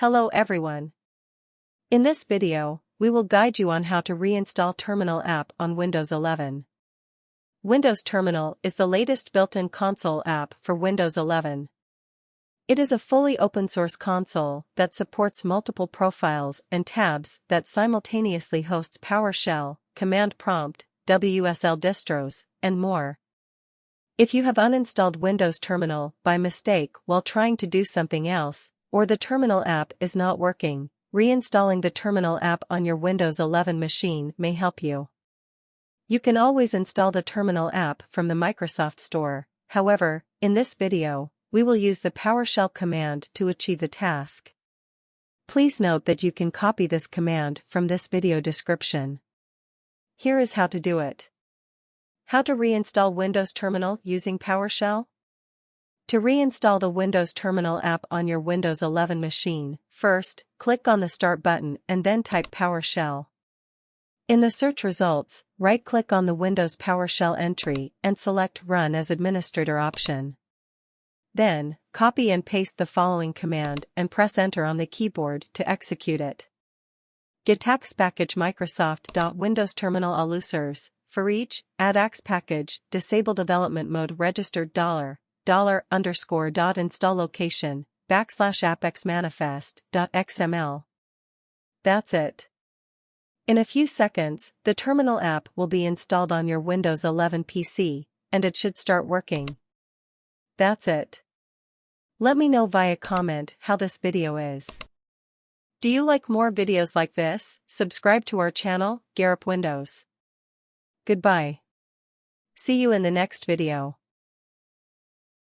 Hello everyone. In this video, we will guide you on how to reinstall Terminal app on Windows 11. Windows Terminal is the latest built-in console app for Windows 11. It is a fully open-source console that supports multiple profiles and tabs that simultaneously hosts PowerShell, command prompt, WSL distros, and more. If you have uninstalled Windows Terminal by mistake while trying to do something else, or the Terminal app is not working, reinstalling the Terminal app on your Windows 11 machine may help you. You can always install the Terminal app from the Microsoft Store. However, in this video, we will use the PowerShell command to achieve the task. Please note that you can copy this command from this video description. Here is how to do it. How to reinstall Windows Terminal using PowerShell? To reinstall the Windows Terminal app on your Windows 11 machine, first, click on the Start button and then type PowerShell. In the search results, right-click on the Windows PowerShell entry and select Run as Administrator option. Then, copy and paste the following command and press Enter on the keyboard to execute it. Get-appxpackage Microsoft.WindowsTerminal allusers, Foreach, Add-AppxPackage, DisableDevelopmentMode registered $$_.InstallLocation, \AppXManifest.xml. That's it. In a few seconds, the Terminal app will be installed on your Windows 11 PC, and it should start working. That's it. Let me know via comment how this video is. Do you like more videos like this? Subscribe to our channel, GearUpWindows. Goodbye. See you in the next video.